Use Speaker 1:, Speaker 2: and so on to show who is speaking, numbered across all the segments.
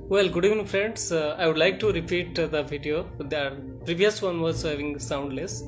Speaker 1: Well, good evening, friends. I would like to repeat the video. The previous one was having soundless.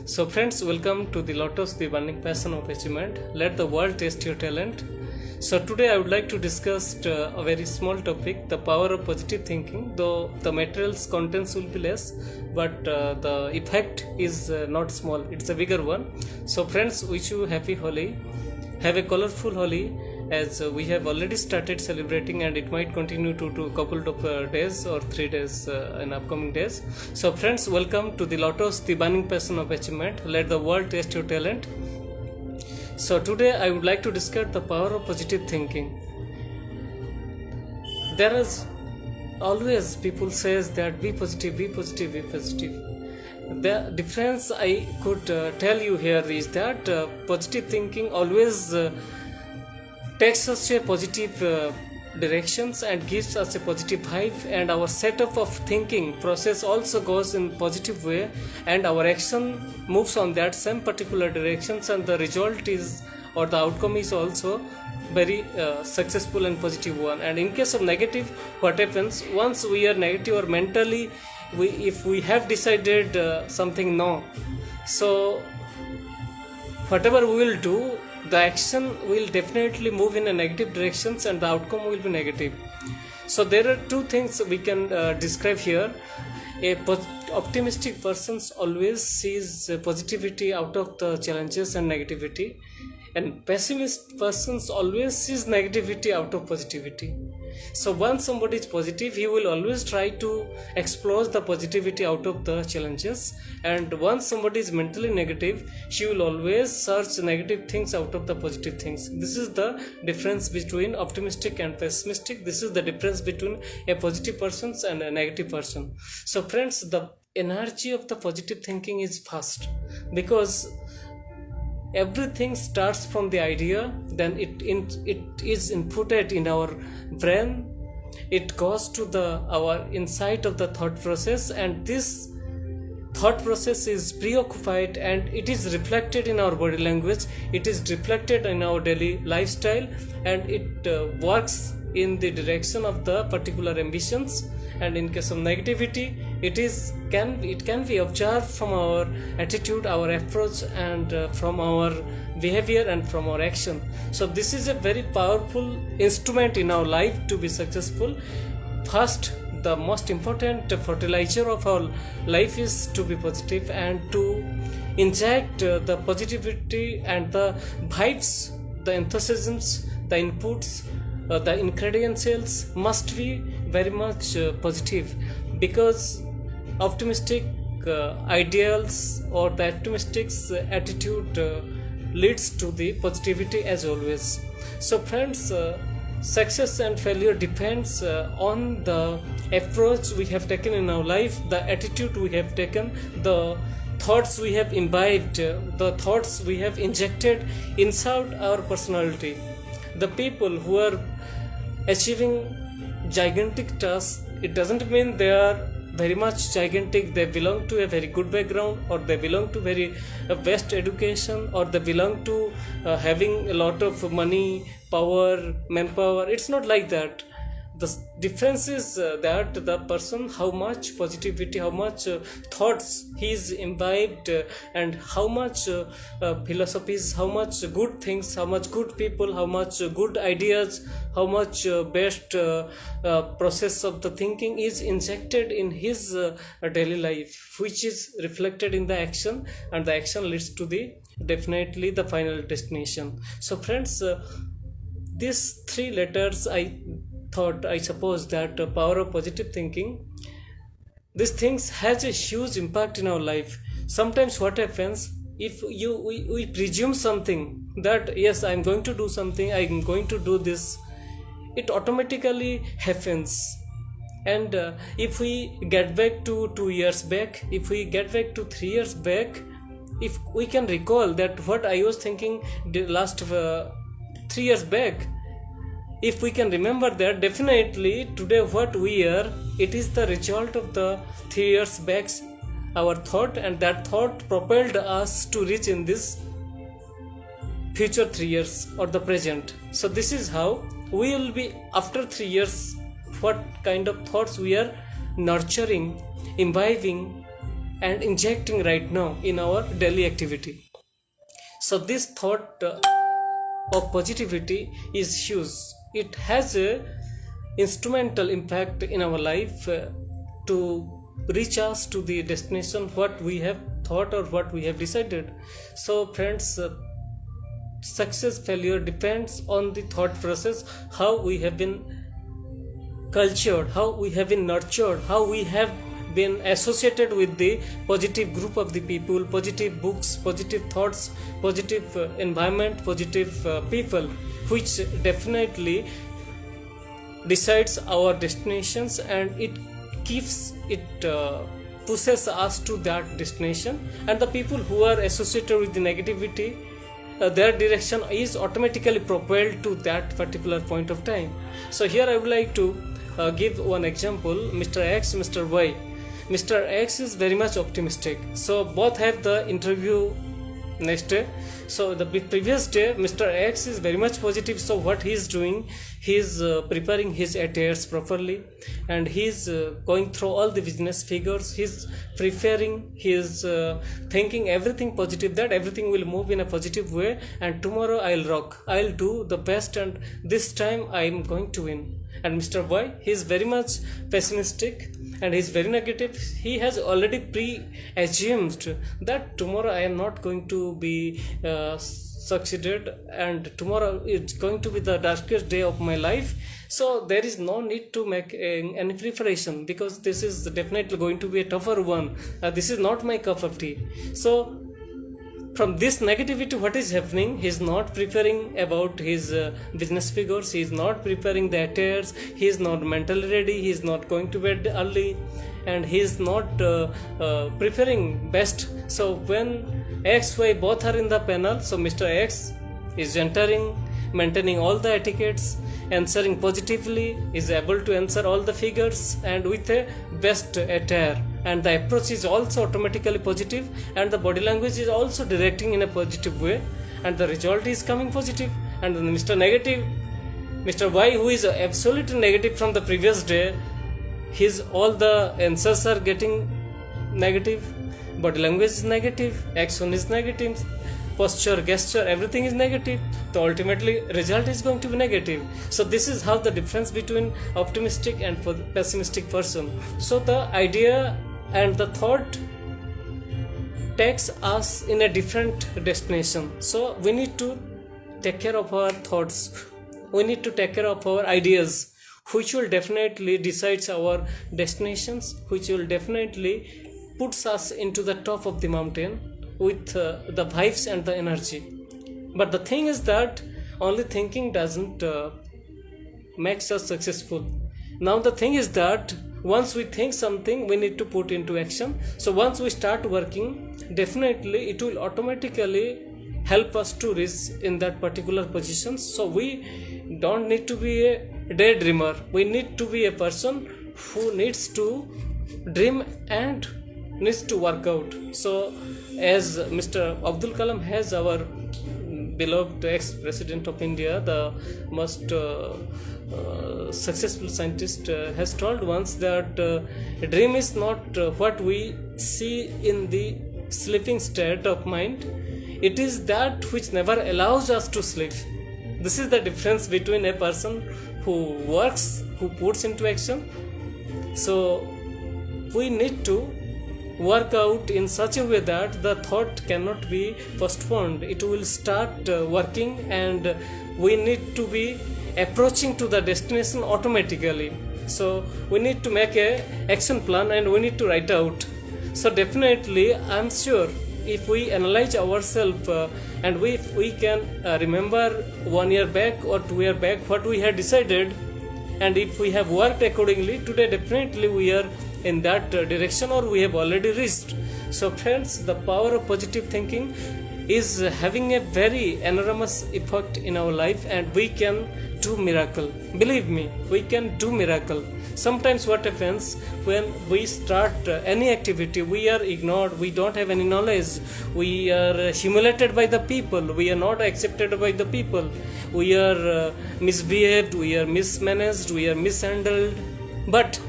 Speaker 1: So, friends, welcome to the Lotus, the burning passion of achievement. Let the world taste your talent. So, today I would like to discuss a very small topic: the power of positive thinking. Though the materials contents will be less, but the effect is not small. It's a bigger one. So, friends, wish you happy Holi. Have a colorful Holi, as we have already started celebrating, and it might continue to a couple of days or 3 days in upcoming days. So friends, welcome to the Lotus, the burning passion of achievement. Let the world taste your talent. So today I would like to discuss the power of positive thinking. There is always people says that be positive, be positive, be positive. The difference I could tell you here is that positive thinking always takes us to a positive directions and gives us a positive vibe, and our setup of thinking process also goes in positive way, and our action moves on that same particular directions, and the result is, or the outcome is also very successful and positive one. And in case of negative, what happens once we are negative or mentally, if we have decided something no, so whatever we will do, the action will definitely move in a negative directions, and the outcome will be negative. So there are two things we can describe here. A optimistic person always sees positivity out of the challenges and negativity, and pessimist persons always sees negativity out of positivity. So once somebody is positive, he will always try to explore the positivity out of the challenges, and once somebody is mentally negative, she will always search negative things out of the positive things. This is the difference between optimistic and pessimistic. This is the difference between a positive person and a negative person. So friends, the energy of the positive thinking is fast, because everything starts from the idea, then it is inputted in our brain, it goes to our insight of the thought process, and this thought process is preoccupied, and it is reflected in our body language, it is reflected in our daily lifestyle, and it works in the direction of the particular ambitions. And in case of negativity, it can be observed from our attitude, our approach, and from our behavior and from our action. So this is a very powerful instrument in our life to be successful. First, the most important fertilizer of our life is to be positive, and to inject the positivity and the vibes, the enthusiasms, the inputs, the ingredients must be very much positive, because optimistic ideals or the optimistic attitude leads to the positivity as always. So friends, success and failure depends on the approach we have taken in our life, the attitude we have taken, the thoughts we have imbibed, the thoughts we have injected inside our personality. The people who are achieving gigantic tasks, it doesn't mean they are very much gigantic, they belong to a very good background, or they belong to very best education, or they belong to having a lot of money, power, manpower. It's not like that. The difference is that the person, how much positivity, how much thoughts he is imbibed, and how much philosophies, how much good things, how much good people, how much good ideas, how much best process of the thinking is injected in his daily life, which is reflected in the action, and the action leads to the definitely the final destination. So friends, these three letters, I suppose that power of positive thinking, these things has a huge impact in our life. Sometimes what happens, if we presume something that yes, I'm going to do something, I'm going to do this, it automatically happens. And if we get back to 2 years back, if we get back to 3 years back, if we can recall that what I was thinking the last 3 years back, if we can remember that, definitely today what we are, it is the result of the 3 years back our thought, and that thought propelled us to reach in this future 3 years or the present. So this is how we will be after 3 years what kind of thoughts we are nurturing, imbibing, and injecting right now in our daily activity. So this thought of positivity is huge. It has a instrumental impact in our life to reach us to the destination what we have thought or what we have decided. So friends, success failure depends on the thought process, how we have been cultured, how we have been nurtured, how we have been associated with the positive group of the people, positive books, positive thoughts, positive environment, positive people, which definitely decides our destinations, and it pushes us to that destination. And the people who are associated with the negativity, their direction is automatically propelled to that particular point of time. So here I would like to give one example, Mr. X, Mr. Y. Mr. X is very much optimistic, so both have the interview next day. So the previous day Mr. X is very much positive, so what he is doing, he is preparing his attires properly, and he is going through all the business figures, he is preparing, he is thinking everything positive, that everything will move in a positive way, and tomorrow I'll rock, I'll do the best, and this time I am going to win. And Mr. Y, he is very much pessimistic and he is very negative. He has already pre-assumed that tomorrow I am not going to be succeeded, and tomorrow is going to be the darkest day of my life. So there is no need to make any preparation, because this is definitely going to be a tougher one. This is not my cup of tea. So from this negativity, what is happening, he is not preparing about his business figures, he is not preparing the attires, he is not mentally ready, he is not going to bed early, and he is not preparing best. So when X, Y both are in the panel, so Mr. X is entering, maintaining all the etiquettes, answering positively, is able to answer all the figures and with a best attire, and the approach is also automatically positive, and the body language is also directing in a positive way, and the result is coming positive. And then Mr. Negative, Mr. Y, who is absolutely negative from the previous day, his all the answers are getting negative, body language is negative, action is negative, posture, gesture, everything is negative. So ultimately result is going to be negative. So this is how the difference between optimistic and pessimistic person. So the idea and the thought takes us in a different destination. So we need to take care of our thoughts, we need to take care of our ideas, which will definitely decides our destinations, which will definitely puts us into the top of the mountain with the vibes and the energy. But the thing is that only thinking doesn't makes us successful. Now the thing is that once we think something, we need to put into action. So once we start working, definitely it will automatically help us to reach in that particular position. So we don't need to be a daydreamer, we need to be a person who needs to dream and needs to work out. So as Mr. Abdul Kalam has, our beloved ex-president of India, the most successful scientist, has told once that a dream is not what we see in the sleeping state of mind, it is that which never allows us to sleep. This is the difference between a person who works, who puts into action. So we need to work out in such a way that the thought cannot be postponed, it will start working, and we need to be approaching to the destination automatically. So we need to make a action plan and we need to write out. So definitely I am sure if we analyze ourselves and we can remember 1 year back or 2 year back what we had decided, and if we have worked accordingly, today definitely we are in that direction or we have already reached. So friends, the power of positive thinking is having a very enormous effect in our life, and we can do miracle. Believe me, we can do miracle. Sometimes what happens when we start any activity, we are ignored, we don't have any knowledge, we are humiliated by the people, we are not accepted by the people, we are misbehaved, we are mismanaged, we are mishandled, But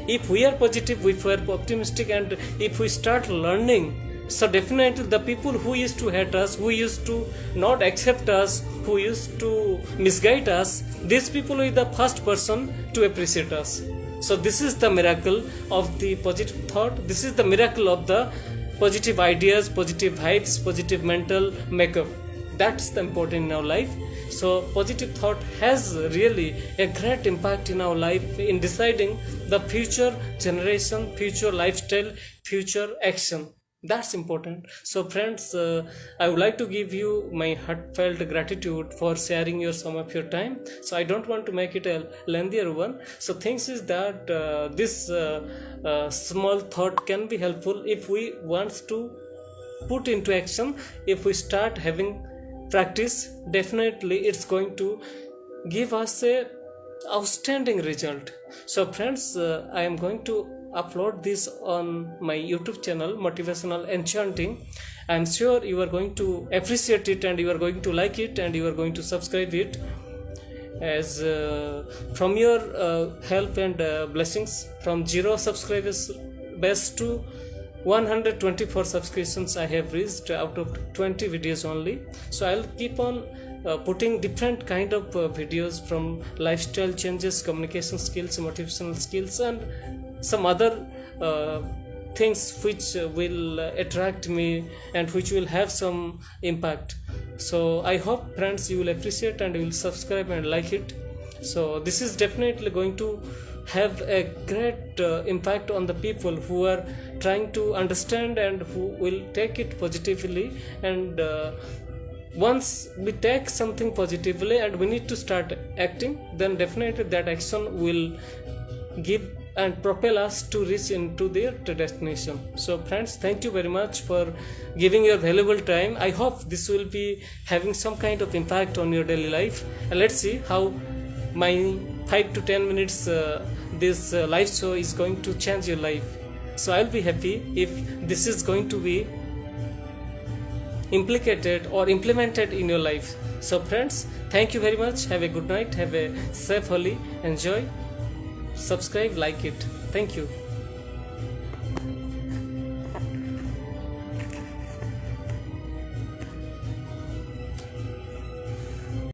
Speaker 1: if we are positive, if we are optimistic, and if we start learning, so definitely the people who used to hate us, who used to not accept us, who used to misguide us, these people will be the first person to appreciate us. So this is the miracle of the positive thought. This is the miracle of the positive ideas, positive vibes, positive mental makeup. That's the important in our life. So positive thought has really a great impact in our life in deciding the future generation, future lifestyle, future action. That's important. So friends, I would like to give you my heartfelt gratitude for sharing some of your time. So I don't want to make it a lengthier one. So things is that this small thought can be helpful if we want to put into action. If we start having practice, definitely it's going to give us a outstanding result. So friends, I am going to upload this on my YouTube channel, Motivational Enchanting. I am sure you are going to appreciate it, and you are going to like it, and you are going to subscribe it, as from your help and blessings, from 0 subscribers base to 124 subscriptions I have reached out of 20 videos only. So I'll keep on putting different kind of videos, from lifestyle changes, communication skills, motivational skills, and some other things which will attract me and which will have some impact. So I hope friends you will appreciate and you will subscribe and like it. So this is definitely going to have a great impact on the people who are trying to understand and who will take it positively. And once we take something positively and we need to start acting, then definitely that action will give and propel us to reach into their destination. So friends, thank you very much for giving your valuable time. I hope this will be having some kind of impact on your daily life, and let's see how my 5 to 10 minutes this live show is going to change your life. So I'll be happy if this is going to be implicated or implemented in your life. So friends, thank you very much. Have a good night. Have a safe Holi. Enjoy. Subscribe, like it. Thank you.